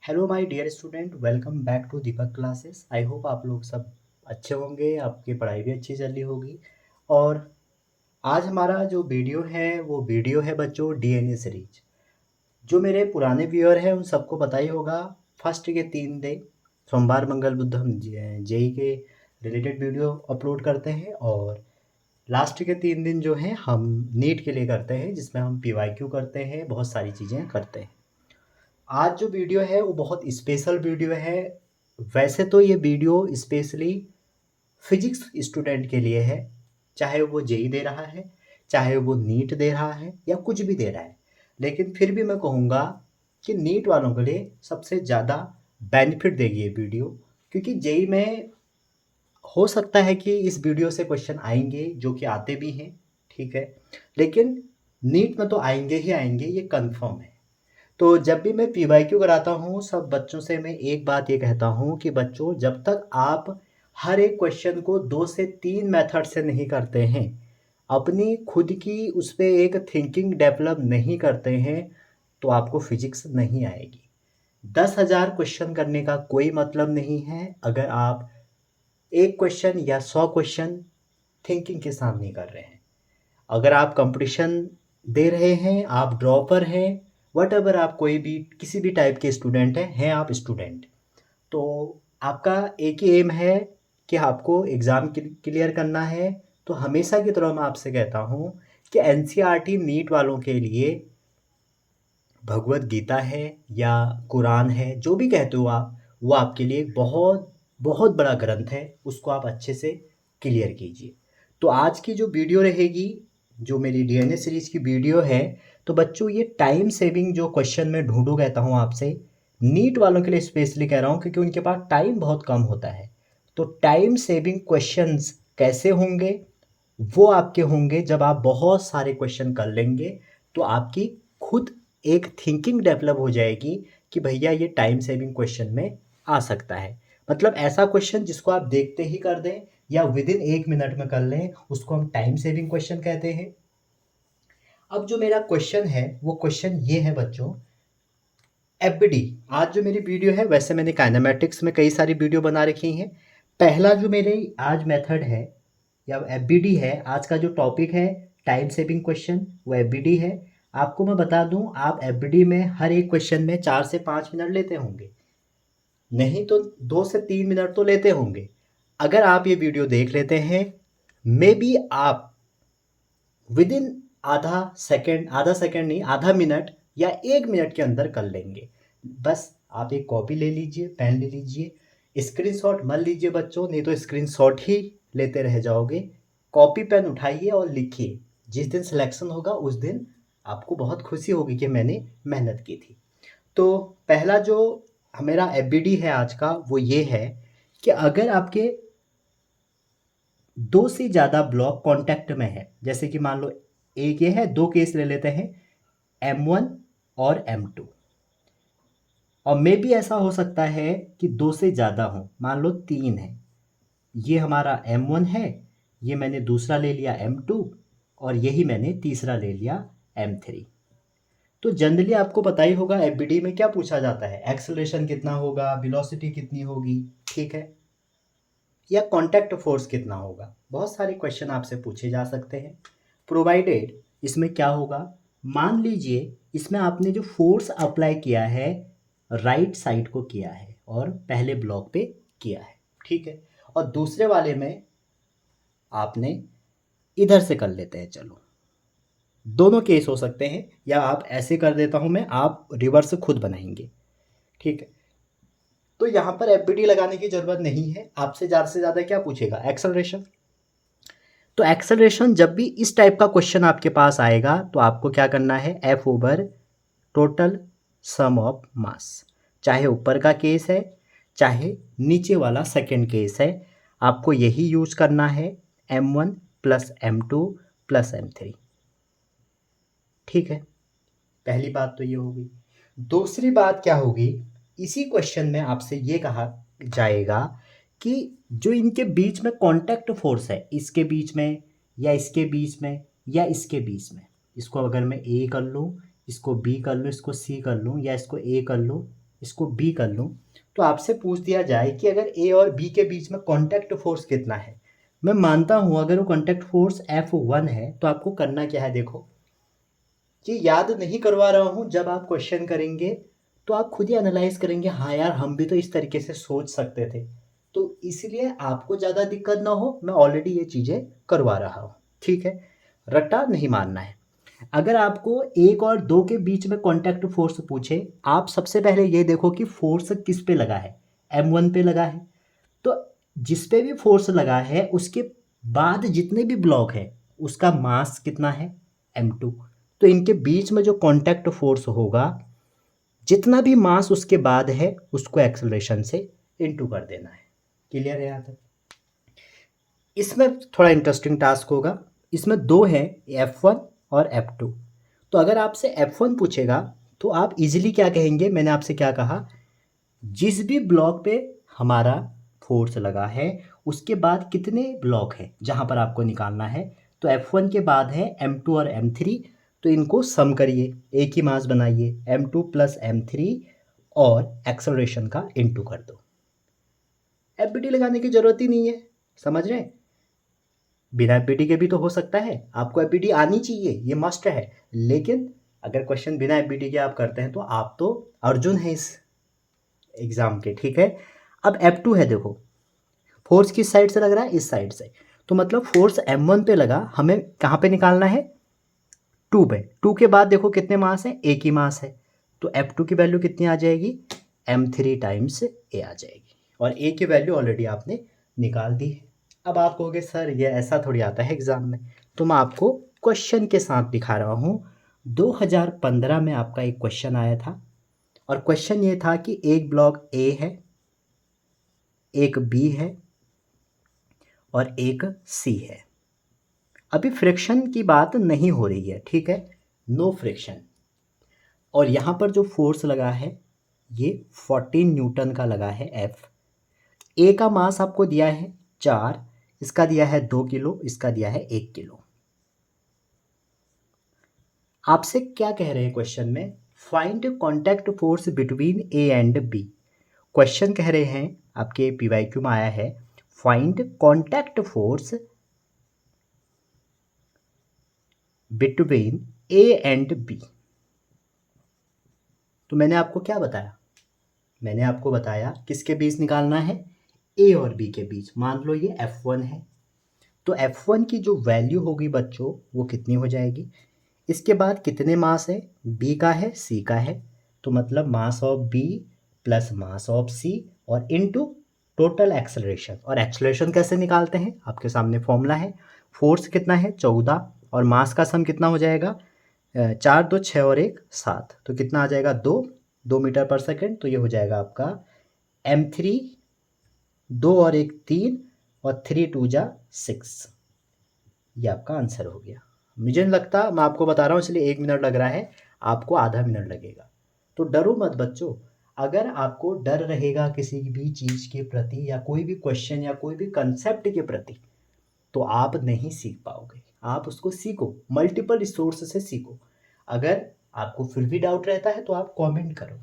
Hello my dear student, welcome back to Deepak classes. I hope आप लोग सब अच्छे होंगे, आपकी पढ़ाई भी अच्छी चल रही होगी। और आज हमारा जो वीडियो है वो वीडियो है बच्चों डीएनए सीरीज। जो मेरे पुराने व्यूअर हैं उन सबको पता ही होगा, फर्स्ट के 3 दिन सोमवार मंगल बुध हम जेई के रिलेटेड वीडियो अपलोड करते हैं, और लास्ट के 3 दिन जो हैं हम नीट के लिए करते हैं, जिसमें हम पीवाईक्यू करते हैं, बहुत सारी चीज़ें करते हैं। आज जो वीडियो है वो बहुत स्पेशल वीडियो है। वैसे तो ये वीडियो स्पेशली फिजिक्स स्टूडेंट के लिए है, चाहे वो जेई दे रहा है, चाहे वो नीट दे रहा है या कुछ भी दे रहा है। लेकिन फिर भी मैं कहूँगा कि नीट वालों के लिए सबसे ज़्यादा बेनिफिट देगी ये वीडियो, क्योंकि जेई में हो सकता है कि इस वीडियो से क्वेश्चन आएंगे जो कि आते भी हैं, ठीक है, लेकिन नीट में तो आएंगे ही आएंगे, ये कंफर्म है। तो जब भी मैं पीवाईक्यू कराता हूँ सब बच्चों से मैं एक बात ये कहता हूँ कि बच्चों, जब तक आप हर एक क्वेश्चन को 2 से 3 मेथड से नहीं करते हैं, अपनी खुद की उस पर एक थिंकिंग डेवलप नहीं करते हैं, तो आपको फिजिक्स नहीं आएगी। 10,000 क्वेश्चन करने का कोई मतलब नहीं है अगर आप एक क्वेश्चन या 100 क्वेश्चन थिंकिंग के साथ नहीं कर रहे हैं। अगर आप कंपटीशन दे रहे हैं, आप ड्रॉपर हैं, वट एवर, आप कोई भी किसी भी टाइप के स्टूडेंट हैं आप स्टूडेंट, तो आपका एक ही एम है कि आपको एग्ज़ाम क्लियर करना है। तो हमेशा की तरह मैं आपसे कहता हूँ कि एनसीईआरटी नीट वालों के लिए भगवत गीता है या कुरान है, जो भी कहते हो आप, वो आपके लिए बहुत बहुत बड़ा ग्रंथ है, उसको आप अच्छे से क्लियर कीजिए। तो आज की जो वीडियो रहेगी, जो मेरी डीएनए सीरीज की वीडियो है, तो बच्चों ये टाइम सेविंग जो क्वेश्चन मैं ढूंढूं कहता हूँ आपसे, नीट वालों के लिए स्पेशली कह रहा हूँ क्योंकि उनके पास टाइम बहुत कम होता है। तो टाइम सेविंग क्वेश्चंस कैसे होंगे? वो आपके होंगे जब आप बहुत सारे क्वेश्चन कर लेंगे, तो आपकी खुद एक थिंकिंग डेवलप हो जाएगी कि भैया ये टाइम सेविंग क्वेश्चन में आ सकता है। मतलब ऐसा क्वेश्चन जिसको आप देखते ही कर दें या विद इन 1 मिनट में कर लें, उसको हम टाइम सेविंग क्वेश्चन कहते हैं। अब जो मेरा क्वेश्चन है वो क्वेश्चन ये है बच्चों, एफबीडी। आज जो मेरी वीडियो है, वैसे मैंने काइनेमेटिक्स में कई सारी वीडियो बना रखी हैं। पहला जो मेरे आज मेथड है या एफबीडी है, आज का जो टॉपिक है टाइम सेविंग क्वेश्चन, वो एफबीडी है। आपको मैं बता दूं, आप एफबीडी में हर एक क्वेश्चन में 4 से 5 मिनट लेते होंगे, नहीं तो 2 से 3 मिनट तो लेते होंगे। अगर आप ये वीडियो देख लेते हैं, मे बी आप विद इन आधा सेकेंड नहीं, आधा मिनट या 1 मिनट के अंदर कर लेंगे। बस आप एक कॉपी ले लीजिए, पेन ले लीजिए, स्क्रीनशॉट मत लीजिए बच्चों, नहीं तो स्क्रीनशॉट ही लेते रह जाओगे। कॉपी पेन उठाइए और लिखिए। जिस दिन सिलेक्शन होगा उस दिन आपको बहुत खुशी होगी कि मैंने मेहनत की थी। तो पहला जो मेरा एफबीडी है आज का, वो ये है कि अगर आपके 2 से ज़्यादा ब्लॉक कांटेक्ट में है, जैसे कि मान लो एक ये है, 2 केस ले लेते हैं, M1 और M2, और मे भी ऐसा हो सकता है कि 2 से ज़्यादा हो, मान लो 3 है। ये हमारा M1 है, ये मैंने दूसरा ले लिया M2, और यही मैंने तीसरा ले लिया M3। तो जनरली आपको पता ही होगा एफबीडी में क्या पूछा जाता है, एक्सेलरेशन कितना होगा, वेलोसिटी कितनी होगी, ठीक है, या कांटेक्ट फोर्स कितना होगा। बहुत सारे क्वेश्चन आपसे पूछे जा सकते हैं, प्रोवाइडेड इसमें क्या होगा, मान लीजिए इसमें आपने जो फोर्स अप्लाई किया है राइट साइड को किया है और पहले ब्लॉक पे किया है, ठीक है, और दूसरे वाले में आपने इधर से कर लेते हैं, चलो दोनों केस हो सकते हैं, या आप ऐसे कर देता हूं मैं, आप रिवर्स खुद बनाएंगे, ठीक है। तो यहाँ पर एफबीडी लगाने की जरूरत नहीं है, आपसे ज़्यादा से ज़्यादा क्या पूछेगा, एक्सेलरेशन। तो एक्सेलरेशन जब भी इस टाइप का क्वेश्चन आपके पास आएगा तो आपको क्या करना है, F over total sum of मास, चाहे ऊपर का केस है चाहे नीचे वाला सेकंड केस है, आपको यही यूज करना है, M1 plus M2 plus M3, ठीक है। पहली बात तो ये होगी। दूसरी बात क्या होगी, इसी क्वेश्चन में आपसे ये कहा जाएगा कि जो इनके बीच में कांटेक्ट फोर्स है, इसके बीच में या इसके बीच में या इसके बीच में, इसको अगर मैं ए कर लूँ, इसको बी कर लूँ, इसको सी कर लूँ या इसको ए कर लूँ, इसको बी कर लूँ, तो आपसे पूछ दिया जाए कि अगर ए और बी के बीच में कॉन्टैक्ट फोर्स कितना है। मैं मानता हूँ अगर वो कॉन्टैक्ट फोर्स F1 है तो आपको करना क्या है, देखो ये याद नहीं करवा रहा हूँ, जब आप क्वेश्चन करेंगे तो आप खुद ही एनालाइज करेंगे, हाँ यार हम भी तो इस तरीके से सोच सकते थे। तो इसलिए आपको ज़्यादा दिक्कत ना हो, मैं ऑलरेडी ये चीज़ें करवा रहा हूँ, ठीक है। रट्टा नहीं मानना है। अगर आपको एक और दो के बीच में कॉन्टैक्ट फोर्स पूछे, आप सबसे पहले ये देखो कि फोर्स किस पे लगा है। M1 पे लगा है, तो जिस पे भी फोर्स लगा है उसके बाद जितने भी ब्लॉक है उसका मास कितना है, M2। तो इनके बीच में जो कॉन्टैक्ट फोर्स होगा, जितना भी मास उसके बाद है उसको एक्सेलरेशन से इनटू कर देना है। क्लियर है यहाँ तक? इसमें थोड़ा इंटरेस्टिंग टास्क होगा। इसमें दो हैं, F1 और F2। तो अगर आपसे F1 पूछेगा तो आप इजीली क्या कहेंगे, मैंने आपसे क्या कहा, जिस भी ब्लॉक पे हमारा फोर्स लगा है उसके बाद कितने ब्लॉक हैं जहाँ पर आपको निकालना है। तो F1 के बाद है M2 और M3, तो इनको सम करिए, एक ही मास बनाइए, M2 प्लस M3 और एक्सेलरेशन का इनटू कर दो। एफबीटी लगाने की ज़रूरत ही नहीं है, समझ रहे हैं। बिना एफबीटी के भी तो हो सकता है, आपको एफबीटी आनी चाहिए, ये मस्ट है। लेकिन अगर क्वेश्चन बिना एफबीटी के आप करते हैं तो आप तो अर्जुन हैं इस एग्ज़ाम के, ठीक है। अब F2 है, देखो फोर्स किस साइड से लग रहा है, इस साइड से। तो मतलब फोर्स M1 पे लगा, हमें कहाँ पे निकालना है, 2 पे। 2 के बाद देखो कितने मास है, एक ही मास है। तो F2 की वैल्यू कितनी आ जाएगी, M3 टाइम्स A आ जाएगी। और A की वैल्यू ऑलरेडी आपने निकाल दी है। अब आप कहोगे सर ये ऐसा थोड़ी आता है एग्ज़ाम में, तो मैं आपको क्वेश्चन के साथ दिखा रहा हूँ। 2015 में आपका एक क्वेश्चन आया था, और क्वेश्चन ये था कि एक ब्लॉक A है, एक B है और एक C है। अभी फ्रिक्शन की बात नहीं हो रही है, ठीक है, नो फ्रिक्शन। और यहाँ पर जो फोर्स लगा है ये 14 न्यूटन का लगा है F। ए का मास आपको दिया है 4, इसका दिया है 2 किलो, इसका दिया है 1 किलो। आपसे क्या कह रहे हैं क्वेश्चन में, find contact force between A and B. Question कह रहे हैं, आपके PYQ में आया है, find contact force between A and B. तो मैंने आपको क्या बताया, मैंने आपको बताया किसके बीच निकालना है, ए और बी के बीच। मान लो ये F1 है, तो F1 की जो वैल्यू होगी बच्चों वो कितनी हो जाएगी, इसके बाद कितने मास है, बी का है, सी का है, तो मतलब mass of B plus mass of C और इनटू टोटल एक्सेलरेशन। और एक्सेलरेशन कैसे निकालते हैं, आपके सामने फॉर्मूला है, फोर्स कितना है 14 और मास का सम कितना हो जाएगा, 4 2 6 और 1 7, तो कितना आ जाएगा 2 मीटर पर सेकेंड। तो ये हो जाएगा आपका M3, 2 और 1 3 और 3 2 जा 6। ये आपका आंसर हो गया। मुझे नहीं लगता, मैं आपको बता रहा हूँ इसलिए 1 मिनट लग रहा है, आपको आधा मिनट लगेगा। तो डरो मत बच्चों, अगर आपको डर रहेगा किसी भी चीज़ के प्रति या कोई भी क्वेश्चन या कोई भी कंसेप्ट के प्रति, तो आप नहीं सीख पाओगे। आप उसको सीखो, मल्टीपल रिसोर्स से सीखो। अगर आपको फिर भी डाउट रहता है तो आप कमेंट करो।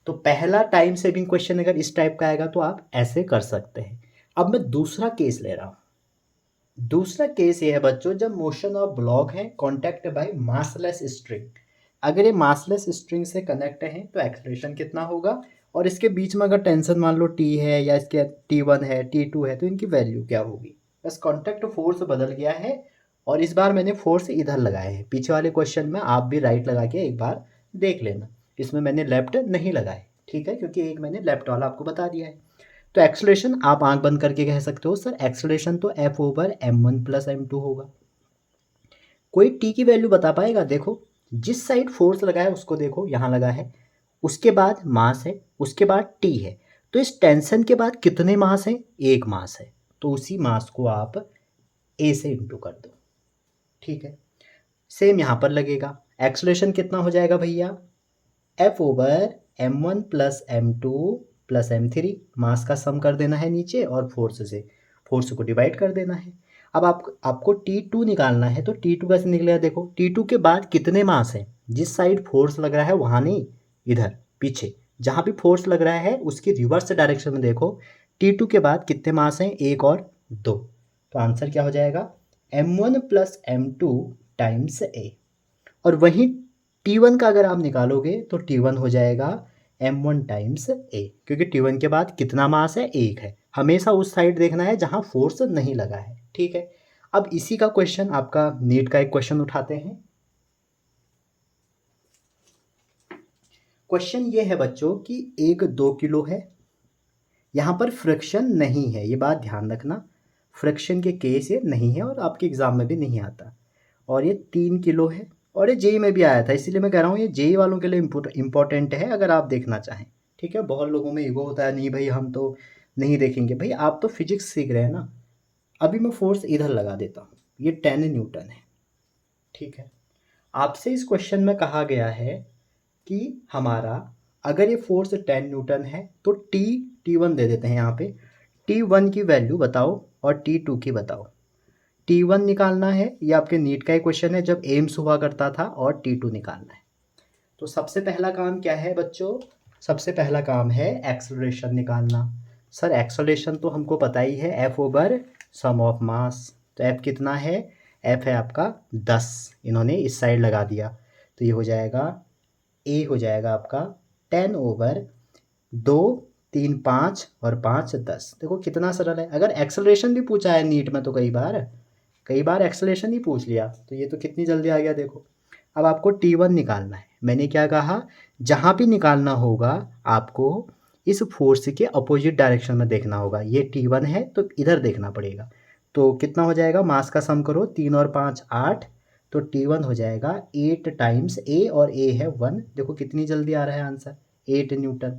तो पहला टाइम सेविंग क्वेश्चन अगर इस टाइप का आएगा तो आप ऐसे कर सकते हैं। अब मैं दूसरा केस ले रहा हूँ। दूसरा केस ये है बच्चों, जब मोशन ऑफ ब्लॉक है कॉन्टैक्ट बाय मासलेस स्ट्रिंग। अगर ये मासलेस स्ट्रिंग से कनेक्ट है तो एक्सलेरेशन कितना होगा, और इसके बीच में अगर टेंशन मान लो T है या इसके T1 है T2 है तो इनकी वैल्यू क्या होगी। बस कॉन्टैक्ट फोर्स बदल गया है, और इस बार मैंने फोर्स इधर लगाया है। पीछे वाले क्वेश्चन में आप भी राइट लगा के एक बार देख लेना, इसमें मैंने लेफ्ट नहीं लगाए, ठीक है, क्योंकि एक मैंने लेफ्ट वाला आपको बता दिया है। तो एक्सेलरेशन आप आंख बंद करके कह सकते हो सर एक्सेलरेशन तो F/m1 प्लस m2 होगा। कोई टी की वैल्यू बता पाएगा, देखो जिस साइड फोर्स लगा है उसको देखो, यहाँ लगा है, उसके बाद मास है, उसके बाद टी है, तो इस टेंशन के बाद कितने मास हैं, एक मास है, तो उसी मास को आप ए से इंटू कर दो, ठीक है। सेम यहाँ पर लगेगा, एक्सेलरेशन कितना हो जाएगा भैया, F/m1 plus m2 plus m3, मास का सम कर देना है नीचे और फोर्स से फोर्स को डिवाइड कर देना है। अब आपको T2 निकालना है, तो T2 कैसे निकलेगा, देखो T2 के बाद कितने मास हैं, जिस साइड फोर्स लग रहा है वहाँ नहीं, इधर पीछे, जहाँ भी फोर्स लग रहा है उसकी रिवर्स डायरेक्शन में देखो, T2 के बाद कितने मास हैं, 1 और 2। तो आंसर क्या हो जाएगा, m1 plus m2 times a। और वहीं T1 का अगर आप निकालोगे तो T1 हो जाएगा m1 टाइम्स a, क्योंकि T1 के बाद कितना मास है, 1 है। हमेशा उस साइड देखना है जहाँ फोर्स नहीं लगा है, ठीक है। अब इसी का क्वेश्चन आपका नीट का एक क्वेश्चन उठाते हैं। क्वेश्चन ये है बच्चों कि एक 2 किलो है, यहाँ पर फ्रिक्शन नहीं है, ये बात ध्यान रखना, फ्रिक्शन के केस ये नहीं है और आपके एग्जाम में भी नहीं आता। और ये 3 किलो है और ये जेई में भी आया था, इसीलिए मैं कह रहा हूँ ये जेई वालों के लिए इम्पोर्टेंट है अगर आप देखना चाहें, ठीक है। बहुत लोगों में ईगो होता है, नहीं भाई हम तो नहीं देखेंगे। भाई आप तो फिजिक्स सीख रहे हैं ना। अभी मैं फोर्स इधर लगा देता हूँ, ये 10 न्यूटन है, ठीक है। आपसे इस क्वेश्चन में कहा गया है कि हमारा अगर ये फोर्स 10 न्यूटन है तो T1 दे देते हैं यहाँ पे, T1 की वैल्यू बताओ और T2 की बताओ। T1 निकालना है, ये आपके नीट का एक क्वेश्चन है जब एम्स हुआ करता था, और T2 निकालना है। तो सबसे पहला काम क्या है बच्चों, सबसे पहला काम है एक्सेलरेशन निकालना। सर एक्सेलरेशन तो हमको पता ही है, F over sum of mass. तो F कितना है, F है आपका 10, इन्होंने इस साइड लगा दिया, तो ये हो जाएगा A हो जाएगा आपका 10 ओवर 2 3 5 और 5 10। देखो कितना सरल है। अगर एक्सेलरेशन भी पूछा है नीट में तो कई बार एक्सेलरेशन ही पूछ लिया, तो ये तो कितनी जल्दी आ गया देखो। अब आपको T1 निकालना है। मैंने क्या कहा, जहाँ भी निकालना होगा आपको इस फोर्स के अपोजिट डायरेक्शन में देखना होगा। ये T1 है तो इधर देखना पड़ेगा। तो कितना हो जाएगा, मास का सम करो, 3 और 5 8, तो T1 हो जाएगा 8 टाइम्स A, और A है 1। देखो कितनी जल्दी आ रहा है आंसर, 8 न्यूटन।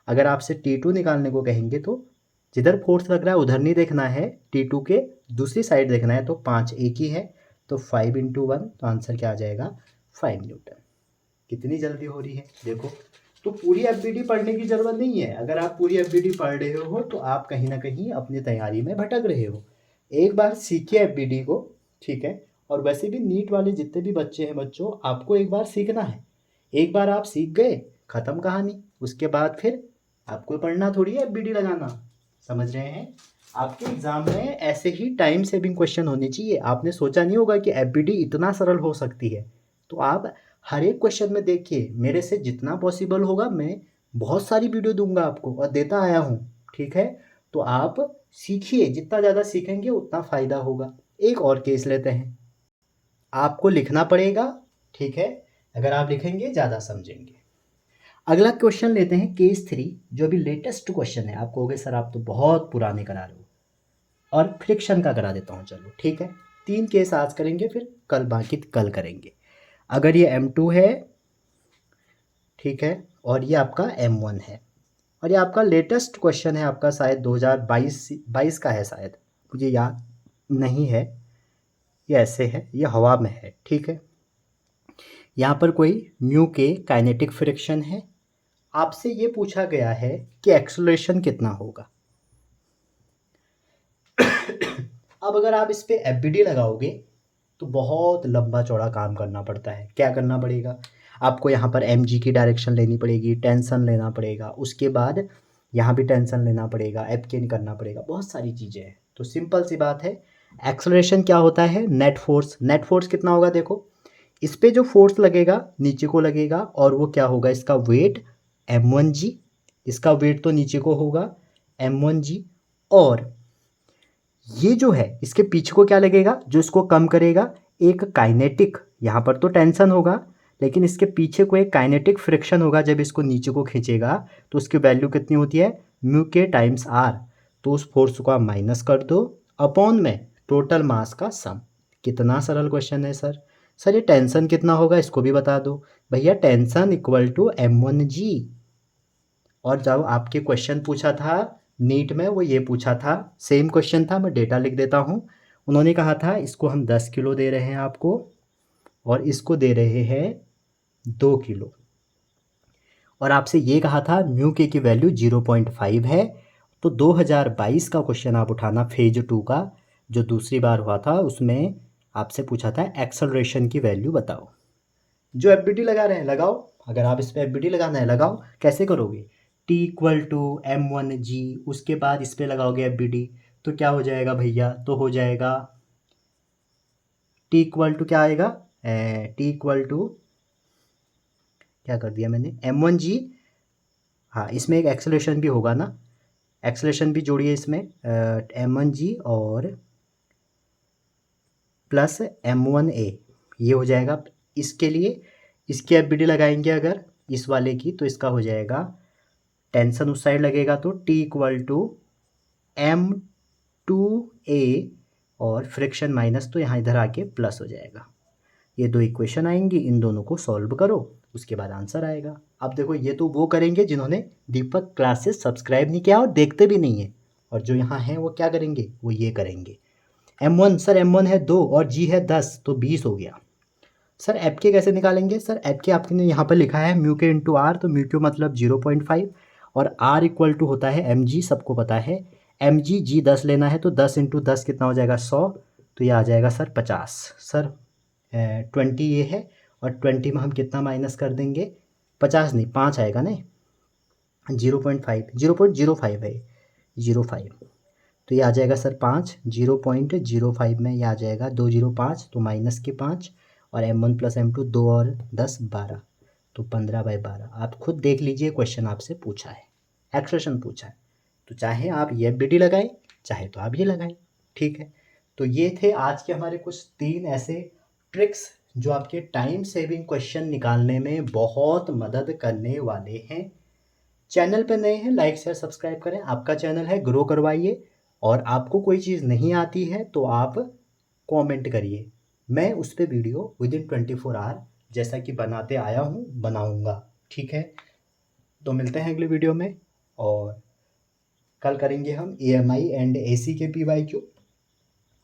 अगर आपसे T2 निकालने को कहेंगे तो जिधर फोर्स लग रहा है उधर नहीं देखना है, T2 के दूसरी साइड देखना है। तो 5 एक ही है, तो 5 इंटू 1, तो आंसर क्या आ जाएगा, 5 न्यूटन। कितनी जल्दी हो रही है देखो। तो पूरी एफबीडी पढ़ने की ज़रूरत नहीं है। अगर आप पूरी एफबीडी पढ़ रहे हो तो आप कहीं ना कहीं अपनी तैयारी में भटक रहे हो। एक बार सीखिए एफबीडी को, ठीक है। और वैसे भी नीट वाले जितने भी बच्चे हैं बच्चों, आपको एक बार सीखना है। एक बार आप सीख गए, ख़त्म कहानी। उसके बाद फिर आपको पढ़ना थोड़ी है एफबीडी लगाना, समझ रहे हैं। आपके एग्ज़ाम में ऐसे ही टाइम सेविंग क्वेश्चन होने चाहिए। आपने सोचा नहीं होगा कि एफबीडी इतना सरल हो सकती है। तो आप हर एक क्वेश्चन में देखिए, मेरे से जितना पॉसिबल होगा मैं बहुत सारी वीडियो दूंगा आपको और देता आया हूँ, ठीक है। तो आप सीखिए, जितना ज़्यादा सीखेंगे उतना फ़ायदा होगा। एक और केस लेते हैं, आपको लिखना पड़ेगा, ठीक है। अगर आप लिखेंगे ज़्यादा समझेंगे। अगला क्वेश्चन लेते हैं केस 3, जो अभी लेटेस्ट क्वेश्चन है। आप कहोगे सर आप तो बहुत पुराने करा रहे हो, और फ्रिक्शन का करा देता हूँ, चलो ठीक है। 3 केस आज करेंगे, फिर कल बाकी कल करेंगे। अगर ये M2 है, ठीक है, और ये आपका M1 है, और ये आपका लेटेस्ट क्वेश्चन है, आपका शायद 2022 का है शायद, मुझे याद नहीं है। ये ऐसे है, ये हवा में है, ठीक है। यहाँ पर कोई म्यू के काइनेटिक फ्रिक्शन है। आपसे ये पूछा गया है कि एक्सेलरेशन कितना होगा। अब अगर आप इस पे एफबीडी लगाओगे तो बहुत लंबा चौड़ा काम करना पड़ता है। क्या करना पड़ेगा आपको, यहाँ पर mg की डायरेक्शन लेनी पड़ेगी, टेंशन लेना पड़ेगा, उसके बाद यहाँ भी टेंशन लेना पड़ेगा, एफ के करना पड़ेगा, बहुत सारी चीज़ें हैं। तो सिंपल सी बात है, एक्सेलरेशन क्या होता है, नेट फोर्स। नेट फोर्स कितना होगा, देखो इस पे जो फोर्स लगेगा नीचे को लगेगा, और वो क्या होगा, इसका वेट m1g, इसका वेट तो नीचे को होगा m1g, और ये जो है इसके पीछे को क्या लगेगा, जो इसको कम करेगा, एक काइनेटिक, यहाँ पर तो टेंशन होगा लेकिन इसके पीछे को एक काइनेटिक फ्रिक्शन होगा। जब इसको नीचे को खींचेगा तो उसकी वैल्यू कितनी होती है, म्यू के टाइम्स आर। तो उस फोर्स को आप माइनस कर दो अपॉन में टोटल मास का सम। कितना सरल क्वेश्चन है सर। सर ये टेंशन कितना होगा इसको भी बता दो। भैया टेंशन इक्वल टू m1g। और जब आपके क्वेश्चन पूछा था नीट में, वो ये पूछा था, सेम क्वेश्चन था, मैं डेटा लिख देता हूँ। उन्होंने कहा था इसको हम 10 किलो दे रहे हैं आपको, और इसको दे रहे हैं 2 किलो, और आपसे ये कहा था म्यू के की वैल्यू 0.5 है। तो 2022 का क्वेश्चन आप उठाना, फेज 2 का जो दूसरी बार हुआ था, उसमें आपसे पूछा था एक्सेलरेशन की वैल्यू बताओ। जो एफबीटी लगा रहे हैं लगाओ, अगर आप इस पर एफ बी डी लगाना है लगाओ, कैसे करोगे, टी इक्वल टू m1g, उसके बाद इस पर लगाओगे एफ बी डी, तो क्या हो जाएगा भैया, तो हो जाएगा टी इक्वल टू क्या आएगा, टी इक्वल टू क्या कर दिया मैंने, m1g। हाँ इसमें एक एक्सेलरेशन भी होगा ना, एक्सेलरेशन भी जोड़िए इसमें, m1g और प्लस m1a, ये हो जाएगा। इसके लिए इसकी एफ बी डी लगाएंगे अगर इस वाले की, तो इसका हो जाएगा, टेंशन उस साइड लगेगा तो टी इक्वल टू m2a और फ्रिक्शन माइनस, तो यहाँ इधर आके प्लस हो जाएगा। ये दो इक्वेशन आएंगी, इन दोनों को सॉल्व करो, उसके बाद आंसर आएगा। अब देखो ये तो वो करेंगे जिन्होंने दीपक क्लासेस सब्सक्राइब नहीं किया और देखते भी नहीं है, और जो यहाँ हैं वो क्या करेंगे, वो ये करेंगे। m1 सर m1 है 2 और g है 10, तो 20 हो गया। सर एप के कैसे निकालेंगे, सर एप के आपने यहाँ पर लिखा है म्यू के इंटू आर, तो म्यू के मतलब 0.5 और आर इक्वल टू होता है एम जी, सबको पता है एम जी, जी 10 लेना है तो 10 इंटू 10 कितना हो जाएगा 100, तो ये आ जाएगा सर 50। सर 20 ये है और 20 में हम कितना माइनस कर देंगे, 50 नहीं 5 आएगा ना, 0.5 0.05 है, 0.5, तो ये आ जाएगा सर 5, 0.05 में ये आ जाएगा 205, तो माइनस के 5 और m1 प्लस m2 2 और 10 12, तो 15/12। आप खुद देख लीजिए, क्वेश्चन आपसे पूछा है, एक्सप्रेशन पूछा है, तो चाहे आप ये बी डी लगाएं चाहे तो आप ये लगाएं, ठीक है। तो ये थे आज के हमारे कुछ 3 ऐसे ट्रिक्स जो आपके टाइम सेविंग क्वेश्चन निकालने में बहुत मदद करने वाले हैं। चैनल पर नए हैं, लाइक शेयर सब्सक्राइब करें, आपका चैनल है, ग्रो करवाइए। और आपको कोई चीज़ नहीं आती है तो आप कमेंट करिए, मैं उस पर वीडियो विदिन 24 आवर जैसा कि बनाते आया हूँ बनाऊँगा, ठीक है। तो मिलते हैं अगले वीडियो में, और कल करेंगे हम EMI एंड AC के PYQ,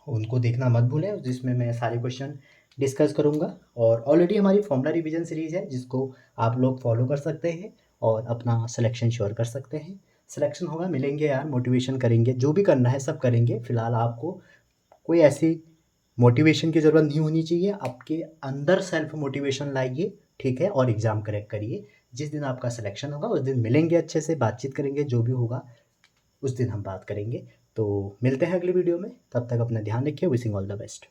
उनको देखना मत भूलें, जिसमें मैं सारे क्वेश्चन डिस्कस करूँगा। और ऑलरेडी हमारी फॉर्मूला रिवीजन सीरीज़ है जिसको आप लोग फॉलो कर सकते हैं और अपना सिलेक्शन श्योर कर सकते हैं। सिलेक्शन होगा, मिलेंगे यार, मोटिवेशन करेंगे, जो भी करना है सब करेंगे। फ़िलहाल आपको कोई ऐसी मोटिवेशन की ज़रूरत नहीं होनी चाहिए, आपके अंदर सेल्फ मोटिवेशन लाइए, ठीक है, और एग्ज़ाम करेक्ट करिए। जिस दिन आपका सिलेक्शन होगा उस दिन मिलेंगे, अच्छे से बातचीत करेंगे, जो भी होगा उस दिन हम बात करेंगे। तो मिलते हैं अगली वीडियो में, तब तक अपना ध्यान रखिए, विशिंग ऑल द बेस्ट।